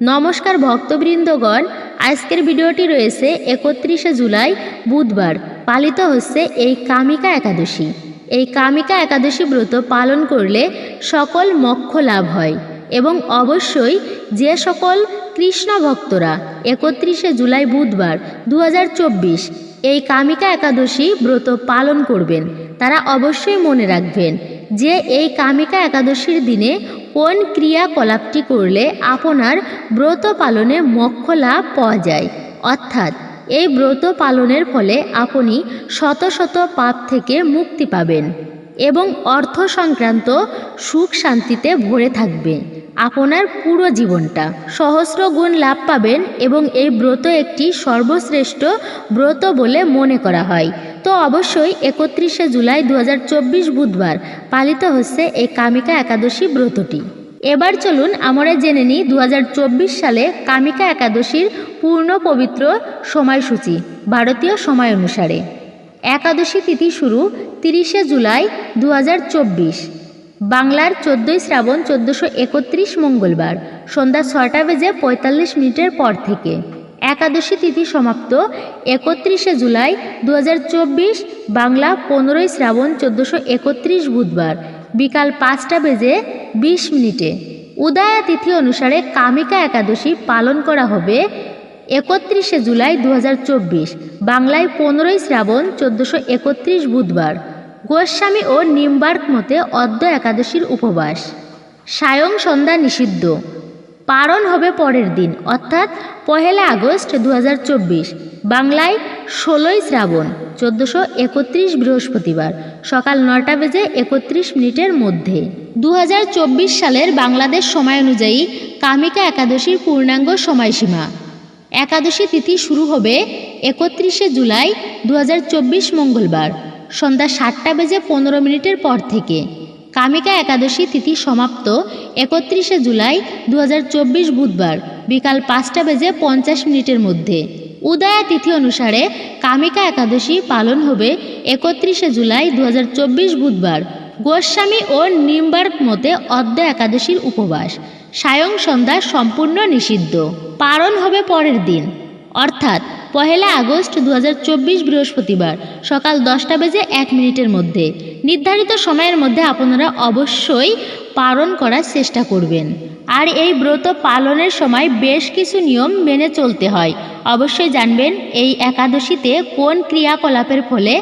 নমস্কার ভক্তবৃন্দগণ, আজকের ভিডিওটি রয়েছে 31শে জুলাই বুধবার পালিত হচ্ছে এই কামিকা একাদশী। এই কামিকা একাদশী ব্রত পালন করলে সকল মোক্ষ লাভ হয় এবং অবশ্যই যে সকল কৃষ্ণ ভক্তরা 31শে জুলাই বুধবার 2024 এই কামিকা একাদশী ব্রত পালন করবেন তারা অবশ্যই মনে রাখবেন যে এই কামিকা একাদশীর দিনে কোন ক্রিয়াকলাপটি করলে আপনার ব্রত পালনে মোক্ষ লাভ পাওয়া যায়, অর্থাৎ এই ব্রত পালনের ফলে আপনি শত শত পাপ থেকে মুক্তি পাবেন এবং অর্থ সংক্রান্ত সুখ শান্তিতে ভরে থাকবে। আপনার পুরো জীবনটা সহস্র গুণ লাভ পাবেন এবং এই ব্রত একটি সর্বশ্রেষ্ঠ ব্রত বলে মনে করা হয়। তো অবশ্যই 31শে জুলাই 2024 বুধবার পালিত হচ্ছে এই কামিকা একাদশী ব্রতটি। এবার চলুন আমরা জেনে নিই 2024 সালে কামিকা একাদশীর পূর্ণ পবিত্র সময়সূচি ভারতীয় সময় অনুসারে। একাদশী তিথি শুরু 30শে জুলাই 2024, বাংলার 14ই শ্রাবণ 1431 মঙ্গলবার সন্ধ্যা 6:45 পর থেকে। একাদশী তিথি সমাপ্ত 31শে জুলাই 2024, বাংলা 15ই শ্রাবণ 1431 বুধবার বিকাল 5:20। উদয়া তিথি অনুসারে কামিকা একাদশী পালন করা হবে 31শে জুলাই 2024, বাংলায় 15ই শ্রাবণ 1431 বুধবার। গোস্বামী ও নিম্বার্ক মতে অদ্য একাদশীর উপবাস। সায়ং সন্ধ্যা নিষিদ্ধ। পারণ হবে পরের দিন অর্থাৎ 1 আগস্ট 2024, বাংলায় 16ই শ্রাবণ 1431 বৃহস্পতিবার সকাল 9:31 মধ্যে। 2024 সালের বাংলাদেশ সময় অনুযায়ী কামিকা একাদশীর পূর্ণাঙ্গ সময়সীমা। একাদশী তিথি শুরু হবে 31শে জুলাই 2024 মঙ্গলবার সন্ধ্যা 7:15 পর থেকে। কামিকা একাদশী তিথি সমাপ্ত 31শে জুলাই 2024 বুধবার বিকাল 5:50 মধ্যে। উদয়া তিথি অনুসারে কামিকা একাদশী পালন হবে 31শে জুলাই 2024 বুধবার। গোস্বামী ও নিম্বার্ক মতে অদ্য একাদশীর উপবাস। সায়ং সন্ধ্যা সম্পূর্ণ নিষিদ্ধ। পারণ হবে পরের দিন অর্থাৎ 1 আগস্ট 2024 বৃহস্পতিবার সকাল 10:01 মধ্যে। নির্ধারিত সময়ের মধ্যে আপনারা অবশ্যই পালন করার চেষ্টা করবেন। আর এই ব্রত পালনের সময় বেশ কিছু নিয়ম মেনে চলতে হয়। অবশ্যই জানবেন এই একাদশীতে কোন ক্রিয়াকলাপের ফলে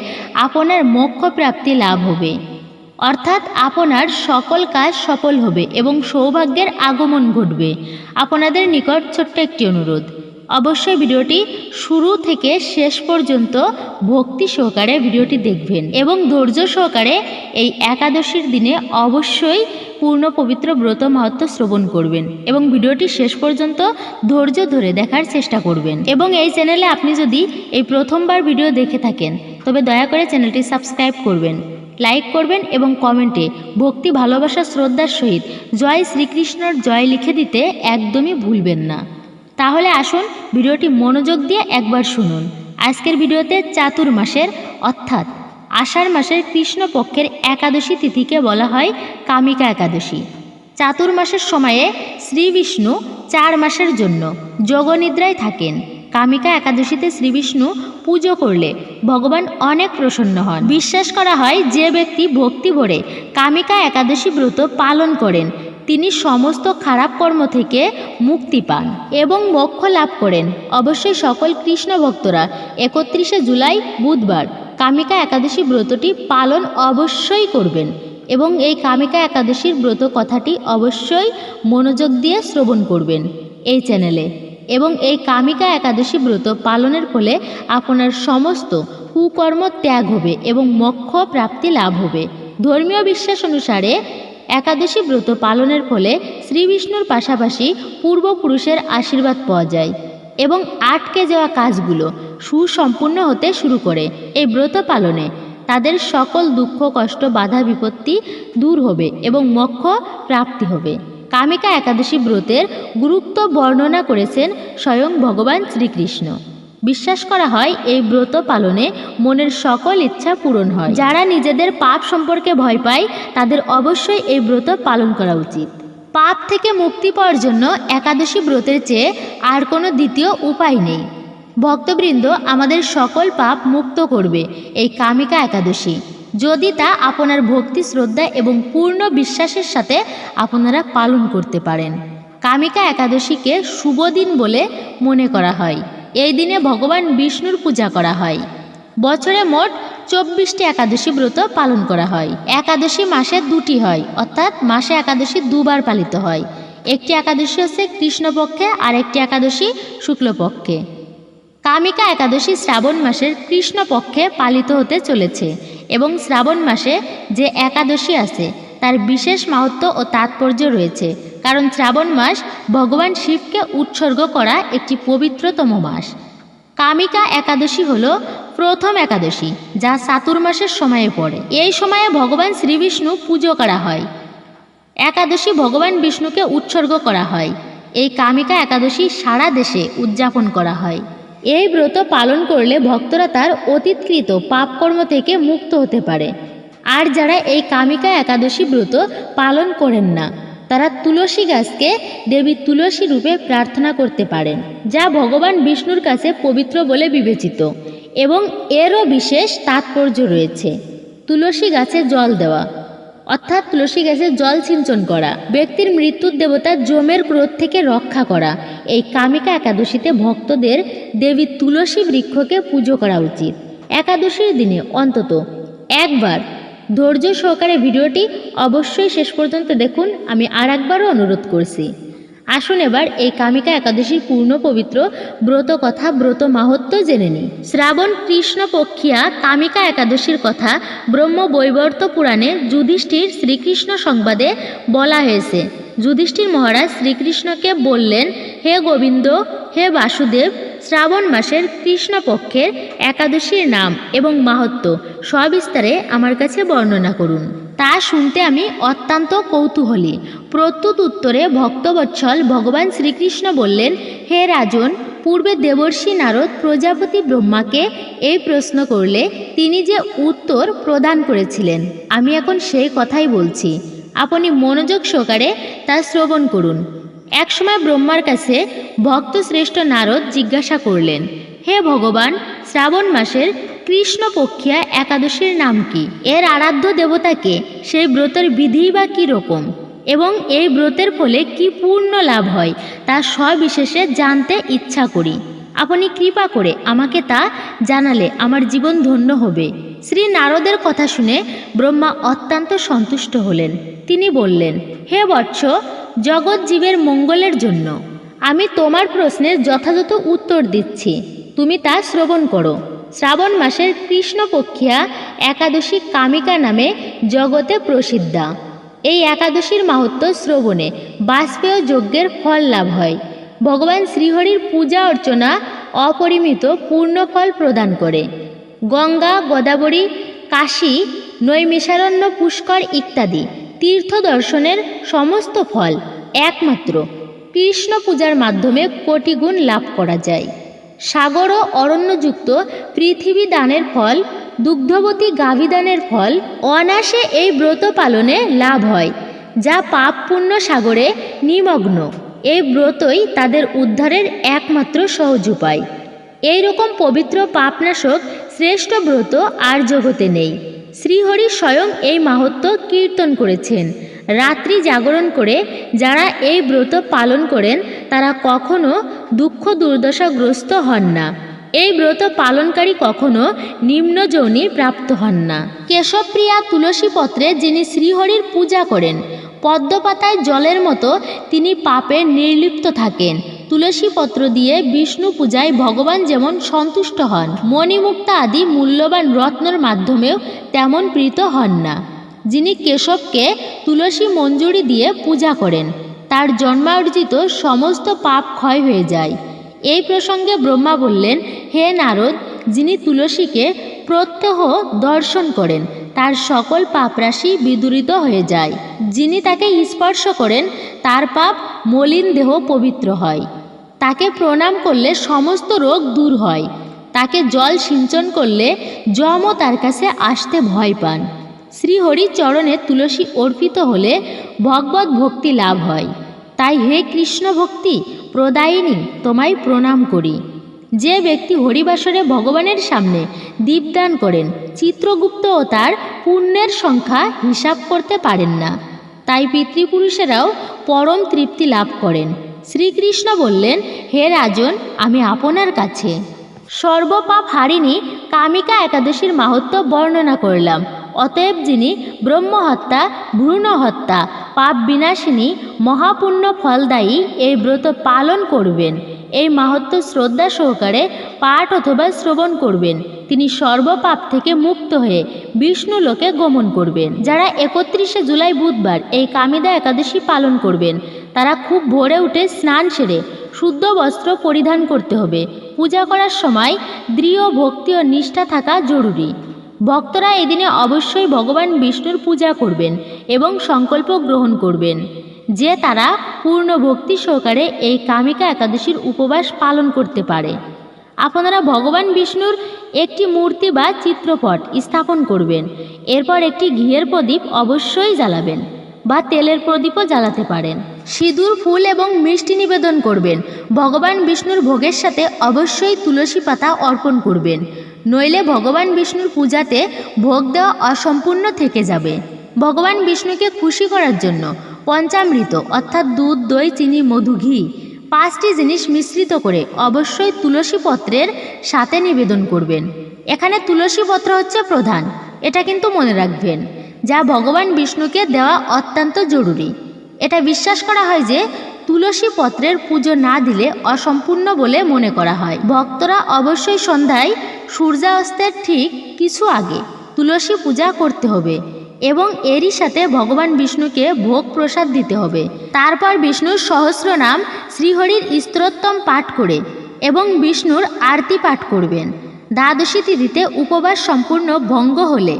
আপনার মোক্ষ প্রাপ্তি লাভ হবে, অর্থাৎ আপনার সকল কাজ সফল হবে এবং সৌভাগ্যের আগমন ঘটবে। আপনাদের নিকট ছোট্ট একটি অনুরোধ, অবশ্যই ভিডিওটি শুরু থেকে শেষ পর্যন্ত ভক্তি সহকারে ভিডিওটি দেখবেন এবং ধৈর্য সহকারে এই একাদশীর দিনে অবশ্যই পূর্ণ পবিত্র ব্রত মাহাত্ম্য শ্রবণ করবেন এবং ভিডিওটি শেষ পর্যন্ত ধৈর্য ধরে দেখার চেষ্টা করবেন। এবং এই চ্যানেলে আপনি যদি এই প্রথমবার ভিডিও দেখে থাকেন তবে দয়া করে চ্যানেলটি সাবস্ক্রাইব করবেন, লাইক করবেন এবং কমেন্টে ভক্তি ভালোবাসা শ্রদ্ধার সহিত জয় শ্রীকৃষ্ণর জয় লিখে দিতে একদমই ভুলবেন না। তাহলে আসুন ভিডিওটি মনোযোগ দিয়ে একবার শুনুন। আজকের ভিডিওতে চাতুর্মাসের অর্থাৎ আষাঢ় মাসের কৃষ্ণপক্ষের একাদশী তিথিকে বলা হয় কামিকা একাদশী। চাতুর্মাসের সময়ে শ্রীবিষ্ণু 4 মাসের জন্য যোগনিদ্রায় থাকেন। কামিকা একাদশীতে শ্রীবিষ্ণু পুজো করলে ভগবান অনেক প্রসন্ন হন। বিশ্বাস করা হয় যে ব্যক্তি ভক্তি ভরে কামিকা একাদশী ব্রত পালন করেন তিনি সমস্ত খারাপ কর্ম থেকে মুক্তি পান এবং মোক্ষ লাভ করেন। অবশ্যই সকল কৃষ্ণ ভক্তরা 31শে জুলাই বুধবার কামিকা একাদশী ব্রতটি পালন অবশ্যই করবেন এবং এই কামিকা একাদশীর ব্রত কথাটি অবশ্যই মনোযোগ দিয়ে শ্রবণ করবেন এই চ্যানেলে। এবং এই কামিকা একাদশী ব্রত পালনের ফলে আপনার সমস্ত কুকর্ম ত্যাগ হবে এবং মোক্ষ প্রাপ্তি লাভ হবে। ধর্মীয় বিশ্বাস অনুসারে একাদশী ব্রত পালনের ফলে শ্রীবিষ্ণুর পাশাপাশি পূর্বপুরুষের আশীর্বাদ পাওয়া যায় এবং আটকে যাওয়া কাজগুলো সুসম্পূর্ণ হতে শুরু করে। এই ব্রত পালনে তাদের সকল দুঃখ কষ্ট বাধা বিপত্তি দূর হবে এবং মোক্ষ প্রাপ্তি হবে। কামিকা একাদশী ব্রতের গুরুত্ব বর্ণনা করেছেন স্বয়ং ভগবান শ্রীকৃষ্ণ। বিশ্বাস করা হয় এই ব্রত পালনে মনের সকল ইচ্ছা পূরণ হয়। যারা নিজেদের পাপ সম্পর্কে ভয় পায় তাদের অবশ্যই এই ব্রত পালন করা উচিত। পাপ থেকে মুক্তি পাওয়ার জন্য একাদশী ব্রতের চেয়ে আর কোনো দ্বিতীয় উপায় নেই। ভক্তবৃন্দ, আমাদের সকল পাপ মুক্ত করবে এই কামিকা একাদশী, যদি তা আপনার ভক্তি, শ্রদ্ধা এবং পূর্ণ বিশ্বাসের সাথে আপনারা পালন করতে পারেন। কামিকা একাদশীকে শুভ দিন বলে মনে করা হয়। এই দিনে ভগবান বিষ্ণুর পূজা করা হয়। বছরে মোট 24টি একাদশী ব্রত পালন করা হয়। একাদশী মাসে 2টি হয়, অর্থাৎ মাসে একাদশী দুবার পালিত হয়। একটি একাদশী হচ্ছে কৃষ্ণপক্ষে আর একটি একাদশী শুক্লপক্ষে। কামিকা একাদশী শ্রাবণ মাসের কৃষ্ণপক্ষে পালিত হতে চলেছে এবং শ্রাবণ মাসে যে একাদশী আছে তার বিশেষ মাহাত্ম্য ও তাৎপর্য রয়েছে, কারণ শ্রাবণ মাস ভগবান শিবকে উৎসর্গ করা একটি পবিত্রতম মাস। কামিকা একাদশী হল প্রথম একাদশী, যা চাতুর্মাসের সময়ে পড়ে। এই সময়ে ভগবান শ্রীবিষ্ণু পুজো করা হয়। একাদশী ভগবান বিষ্ণুকে উৎসর্গ করা হয়। এই কামিকা একাদশী সারা দেশে উদযাপন করা হয়। এই ব্রত পালন করলে ভক্তরা তার অতীতকৃত পাপকর্ম থেকে মুক্ত হতে পারে। আর যারা এই কামিকা একাদশী ব্রত পালন করেন না, তারা তুলসী গাছকে দেবী তুলসী রূপে প্রার্থনা করতে পারেন, যা ভগবান বিষ্ণুর কাছে পবিত্র বলে বিবেচিত এবং এরও বিশেষ তাৎপর্য রয়েছে। তুলসী গাছে জল দেওয়া, অর্থাৎ তুলসী গাছে জল সিঞ্চন করা, ব্যক্তির মৃত্যুর দেবতা যমের ক্রোধ থেকে রক্ষা করা। এই কামিকা একাদশীতে ভক্তদের দেবী তুলসী বৃক্ষকে পুজো করা উচিত। একাদশীর দিনে অন্তত একবার ধৈর্য সহকারে ভিডিওটি অবশ্যই শেষ পর্যন্ত দেখুন, আমি আর একবারও অনুরোধ করছি। আসুন এবার এই কামিকা একাদশীর পূর্ণ পবিত্র ব্রত কথা, ব্রত মাহাত্ম্য জেনে নিই। শ্রাবণ কৃষ্ণপক্ষিয়া কামিকা একাদশীর কথা ব্রহ্ম বৈবর্ত পুরাণে যুধিষ্ঠির শ্রীকৃষ্ণ সংবাদে বলা হয়েছে। যুধিষ্ঠির মহারাজ শ্রীকৃষ্ণকে বললেন, হে গোবিন্দ, হে বাসুদেব, শ্রাবণ মাসের কৃষ্ণপক্ষের একাদশীর নাম এবং মাহাত্ম্য সবিস্তারে আমার কাছে বর্ণনা করুন। তা শুনতে আমি অত্যন্ত কৌতূহলী। প্রত্যুত উত্তরে ভক্তবৎসল ভগবান শ্রীকৃষ্ণ বললেন, হে রাজন, পূর্বে দেবর্ষি নারদ প্রজাপতি ব্রহ্মাকে এই প্রশ্ন করলে তিনি যে উত্তর প্রদান করেছিলেন, আমি এখন সেই কথাই বলছি। আপনি মনোযোগ সহকারে তা শ্রবণ করুন। একসময় ব্রহ্মার কাছে ভক্তশ্রেষ্ঠ নারদ জিজ্ঞাসা করলেন, হে ভগবান, শ্রাবণ মাসের কৃষ্ণপক্ষিয়া একাদশীর নাম কি? এর আরাধ্য দেবতাকে? সেই ব্রতের বিধি বা কী রকম এবং এই ব্রতের ফলে কি পূর্ণ লাভ হয় তা সবিশেষে জানতে ইচ্ছা করি। আপনি কৃপা করে আমাকে তা জানালে আমার জীবন ধন্য হবে। শ্রী নারদের কথা শুনে ব্রহ্মা অত্যন্ত সন্তুষ্ট হলেন। তিনি বললেন, হে বৎস, জগৎ জীবের মঙ্গলের জন্য আমি তোমার প্রশ্নের যথাযথ উত্তর দিচ্ছি, তুমি তা শ্রবণ করো। শ্রাবণ মাসের কৃষ্ণপক্ষিয়া একাদশী কামিকা নামে জগতে প্রসিদ্ধা। এই একাদশীর মাহাত্ম্য শ্রবণে বাজপেয় যজ্ঞের ফল লাভ হয়। ভগবান শ্রীহরির পূজা অর্চনা অপরিমিত পূর্ণ ফল প্রদান করে। গঙ্গা, গোদাবরী, কাশী, নৈমিষারণ্য, পুষ্কর ইত্যাদি তীর্থ দর্শনের সমস্ত ফল একমাত্র কৃষ্ণ পূজার মাধ্যমে কোটিগুণ লাভ করা যায়। সাগর ও অরণ্যযুক্ত পৃথিবী দানের ফল, দুগ্ধবতী গাভী দানের ফল অনায়াসে এই ব্রত পালনে লাভ হয়, যা পাপ পুণ্য সাগরে নিমগ্ন। এই ব্রতই তাদের উদ্ধারের একমাত্র সহজ উপায়। এই রকম পবিত্র পাপনাশক শ্রেষ্ঠ ব্রত আর জগতে নেই। শ্রীহরি স্বয়ং এই মাহাত্ম্য কীর্তন করেছেন। রাত্রি জাগরণ করে যারা এই ব্রত পালন করেন তারা কখনো দুঃখ দুর্দশাগ্রস্ত হন না। এই ব্রত পালনকারী কখনো নিম্ন যোনি প্রাপ্ত হন না। কেশবপ্রিয়া তুলসী পত্রে যিনি শ্রীহরির পূজা করেন, পদ্মপাতায় জলের মতো তিনি পাপে নির্লিপ্ত থাকেন। তুলসী পত্র দিয়ে বিষ্ণু পূজায় ভগবান যেমন সন্তুষ্ট হন, মণিমুক্তা আদি মূল্যবান রত্নের মাধ্যমেও তেমন প্রীত হন না। যিনি কেশবকে তুলসী মঞ্জুরি দিয়ে পূজা করেন, তার জন্মার্জিত সমস্ত পাপ ক্ষয় হয়ে যায়। এই প্রসঙ্গে ব্রহ্মা বললেন, হে নারদ, যিনি তুলসীকে প্রত্যহ দর্শন করেন তার সকল পাপরাশি বিদূরিত হয়ে যায়। যিনি তাকে স্পর্শ করেন তার পাপ মলিন দেহ পবিত্র হয়। তাকে প্রণাম করলে সমস্ত রোগ দূর হয়। তাকে জল সিঞ্চন করলে যমও তার কাছে আসতে ভয় পান। শ্রীহরির চরণে তুলসী অর্পিত হলে ভগবত ভক্তি লাভ হয়। তাই হে কৃষ্ণ ভক্তি প্রদায়িনী, তোমায় প্রণাম করি। যে ব্যক্তি হরিবাসরে ভগবানের সামনে দীপদান করেন, চিত্রগুপ্ত ও তার পুণ্যের সংখ্যা হিসাব করতে পারেন না। তাই পিতৃপুরুষেরাও পরম তৃপ্তি লাভ করেন। শ্রীকৃষ্ণ বললেন, হে রাজন, আমি আপনার কাছে সর্বপাপ হারিণী কামিকা একাদশীর মাহাত্ম্য বর্ণনা করলাম। অতএব যিনি ব্রহ্মহত্যা, ভ্রূণ হত্যা, পাপ বিনাশিনী, মহাপুণ্য ফলদায়ী এই ব্রত পালন করবেন, এই মাহাত্ম্য শ্রদ্ধা সহকারে পাঠ অথবা শ্রবণ করবেন, তিনি সর্বপাপ থেকে মুক্ত হয়ে বিষ্ণু লোকে গমন করবেন। যারা 31শে জুলাই বুধবার এই কামিদা একাদশী পালন করবেন, তারা খুব ভোরে উঠে স্নান সেরে শুদ্ধ বস্ত্র পরিধান করতে হবে। পূজা করার সময় দৃঢ় ভক্তি ও নিষ্ঠা থাকা জরুরি। ভক্তরা এদিনে অবশ্যই ভগবান বিষ্ণুর পূজা করবেন এবং সংকল্প গ্রহণ করবেন যে তারা পূর্ণ ভক্তি সহকারে এই কামিকা একাদশীর উপবাস পালন করতে পারে। আপনারা ভগবান বিষ্ণুর একটি মূর্তি বা চিত্রপট স্থাপন করবেন। এরপর একটি ঘিয়ের প্রদীপ অবশ্যই জ্বালাবেন বা তেলের প্রদীপও জ্বালাতে পারেন। সিঁদুর, ফুল এবং মিষ্টি নিবেদন করবেন। ভগবান বিষ্ণুর ভোগের সাথে অবশ্যই তুলসী পাতা অর্পণ করবেন, নইলে ভগবান বিষ্ণুর পূজাতে ভোগ দেওয়া অসম্পূর্ণ থেকে যাবে। ভগবান বিষ্ণুকে খুশি করার জন্য পঞ্চামৃত অর্থাৎ দুধ, দই, চিনি, মধু, ঘি 5টি জিনিস মিশ্রিত করে অবশ্যই তুলসী পত্রের সাথে নিবেদন করবেন। এখানে তুলসী পত্র হচ্ছে প্রধান, এটা কিন্তু মনে রাখবেন, যা ভগবান বিষ্ণুকে দেওয়া অত্যন্ত জরুরি। এটা বিশ্বাস করা হয় যে তুলসী পত্রের পুজো না দিলে অসম্পূর্ণ বলে মনে করা হয়। ভক্তরা অবশ্যই সন্ধ্যায় সূর্যাস্তের ঠিক কিছু আগে তুলসী পূজা করতে হবে এবং এরই সাথে ভগবান বিষ্ণুকে ভোগ প্রসাদ দিতে হবে। তারপর বিষ্ণুর সহস্রনাম শ্রীহরির স্তোত্রম পাঠ করে এবং বিষ্ণুর আরতি পাঠ করবেন। দ্বাদশী তিথিতে উপবাস সম্পূর্ণ ভঙ্গ হলে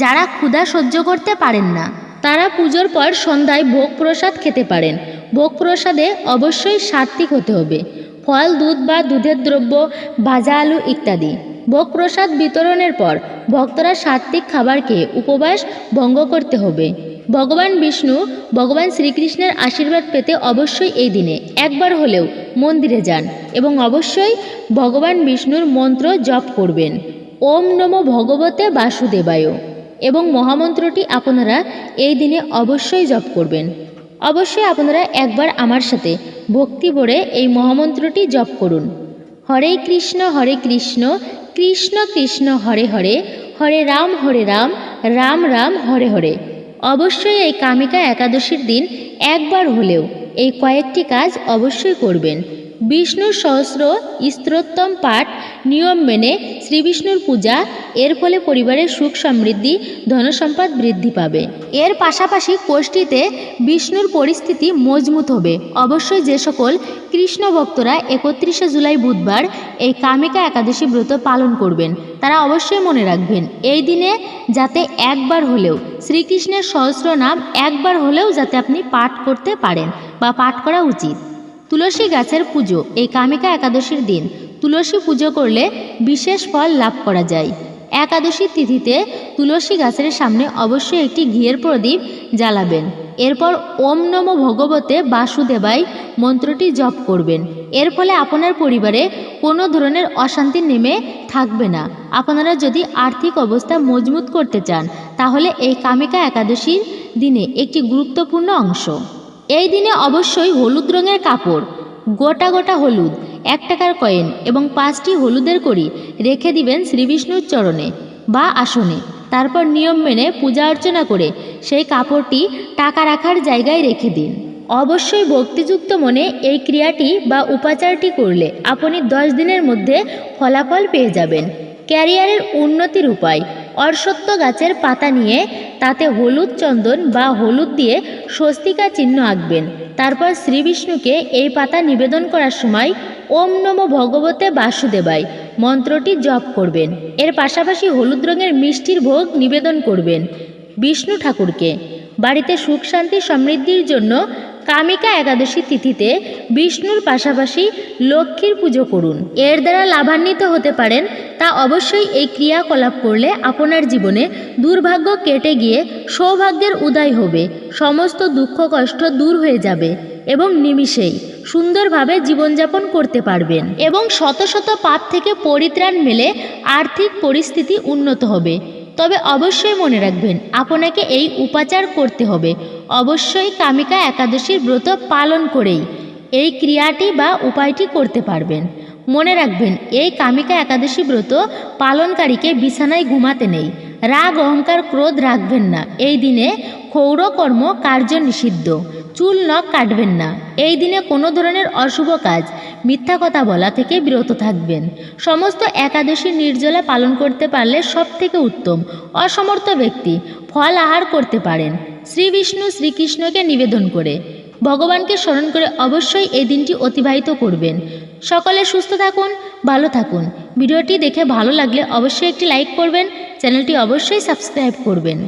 যারা ক্ষুধা সহ্য করতে পারেন না, তারা পুজোর পর সন্ধ্যায় ভোগ প্রসাদ খেতে পারেন। ভোগ প্রসাদে অবশ্যই সাত্ত্বিক হতে হবে, ফল, দুধ বা দুধের দ্রব্য, ভাজা আলু ইত্যাদি। ভোগ প্রসাদ বিতরণের পর ভক্তরা সাত্ত্বিক খাবার খেয়ে উপবাস ভঙ্গ করতে হবে। ভগবান বিষ্ণু, ভগবান শ্রীকৃষ্ণের আশীর্বাদ পেতে অবশ্যই এই দিনে একবার হলেও মন্দিরে যান এবং অবশ্যই ভগবান বিষ্ণুর মন্ত্র জপ করবেন, ওম নমো ভগবতে বাসুদেবায়, এবং মহামন্ত্রটি আপনারা এই দিনে অবশ্যই জপ করবেন। অবশ্যই আপনারা একবার আমার সাথে ভক্তি ভরে এই মহামন্ত্রটি জপ করুন। হরে কৃষ্ণ কৃষ্ণ কৃষ্ণ হরে হরে, হরে রাম রাম রাম হরে হরে। অবশ্যই এই কামিকা একাদশীর দিন একবার হলেও এই কয়েকটি কাজ অবশ্যই করবেন। বিষ্ণুর সহস্র স্তোত্রম পাঠ নিয়ম মেনে শ্রীবিষ্ণুর পূজা, এর ফলে পরিবারের সুখ সমৃদ্ধি, ধনসম্পদ বৃদ্ধি পাবে। এর পাশাপাশি কোষ্ঠীতে বিষ্ণুর পরিস্থিতি মজবুত হবে। অবশ্যই যে সকল কৃষ্ণ ভক্তরা 31শে জুলাই বুধবার এই কামিকা একাদশী ব্রত পালন করবেন, তারা অবশ্যই মনে রাখবেন এই দিনে যাতে একবার হলেও শ্রীকৃষ্ণের সহস্র নাম একবার হলেও যাতে আপনি পাঠ করতে পারেন বা পাঠ করা উচিত। তুলসী গাছের পুজো, এই কামিকা একাদশীর দিন তুলসী পুজো করলে বিশেষ ফল লাভ করা যায়। একাদশী তিথিতে তুলসী গাছের সামনে অবশ্যই একটি ঘিয়ের প্রদীপ জ্বালাবেন। এরপর ওম নমো ভগবতে বাসুদেবায় মন্ত্রটি জপ করবেন। এর ফলে আপনার পরিবারে কোনো ধরনের অশান্তি নেমে থাকবে না। আপনারা যদি আর্থিক অবস্থা মজবুত করতে চান, তাহলে এই কামিকা একাদশীর দিনে একটি গুরুত্বপূর্ণ অংশ, এই দিনে অবশ্যই হলুদ রঙের কাপড়, গোটা গোটা হলুদ, 1 টাকার কয়েন এবং 5টি হলুদের কড়ি রেখে দিবেন শ্রীবিষ্ণুর চরণে বা আসনে। তারপর নিয়ম মেনে পূজা অর্চনা করে সেই কাপড়টি টাকা রাখার জায়গায় রেখে দিন। অবশ্যই ভক্তিযুক্ত মনে এই ক্রিয়াটি বা উপাচারটি করলে আপনি 10 দিনের মধ্যে ফলাফল পেয়ে যাবেন। ক্যারিয়ারের উন্নতির উপায়, অশ্বত্থ গাছের পাতা নিয়ে তাতে হলুদ চন্দন বা হলুদ দিয়ে স্বস্তিকা চিহ্ন আঁকবেন। তারপর শ্রীবিষ্ণুকে এই পাতা নিবেদন করার সময় ওম নমো ভগবতে বাসুদেবায় মন্ত্রটি জপ করবেন। এর পাশাপাশি হলুদ রঙের মিষ্টির ভোগ নিবেদন করবেন বিষ্ণু ঠাকুরকে। বাড়িতে সুখ শান্তি সমৃদ্ধির জন্য কামিকা একাদশী তিথিতে বিষ্ণুর পাশাপাশি লক্ষ্মীর পুজো করুন। এর দ্বারা লাভান্বিত হতে পারেন। তা অবশ্যই এই ক্রিয়াকলাপ করলে আপনার জীবনে দুর্ভাগ্য কেটে গিয়ে সৌভাগ্যের উদয় হবে, সমস্ত দুঃখ কষ্ট দূর হয়ে যাবে এবং নিমিষেই সুন্দরভাবে জীবনযাপন করতে পারবেন এবং শত শত পাপ থেকে পরিত্রাণ মেলে আর্থিক পরিস্থিতি উন্নত হবে। তবে অবশ্যই মনে রাখবেন, আপনাকে এই উপাচার করতে হবে। অবশ্যই কামিকা একাদশীর ব্রত পালন করেই এই ক্রিয়াটি বা উপায়টি করতে পারবেন। মনে রাখবেন, এই কামিকা একাদশী ব্রত পালনকারীকে বিছানায় ঘুমাতে নেই। রাগ অহংকার ক্রোধ রাখবেন না। এই দিনে ক্ষৌরকর্ম কার্য নিষিদ্ধ। চুল নখ কাটবেন না। এই দিনে কোনো ধরনের অশুভ কাজ, মিথ্যা কথা বলা থেকে বিরত থাকবেন। সমস্ত একাদশী নির্জলা পালন করতে পারলে সব থেকে উত্তম। অসমর্থ ব্যক্তি ফল আহার করতে পারেন শ্রী বিষ্ণু শ্রীকৃষ্ণকে নিবেদন করে, ভগবানকে স্মরণ করে অবশ্যই এই দিনটি অতিবাহিত করবেন। সকলে সুস্থ থাকুন, ভালো থাকুন। ভিডিওটি দেখে ভালো লাগলে অবশ্যই একটি লাইক করবেন, চ্যানেলটি অবশ্যই সাবস্ক্রাইব করবেন।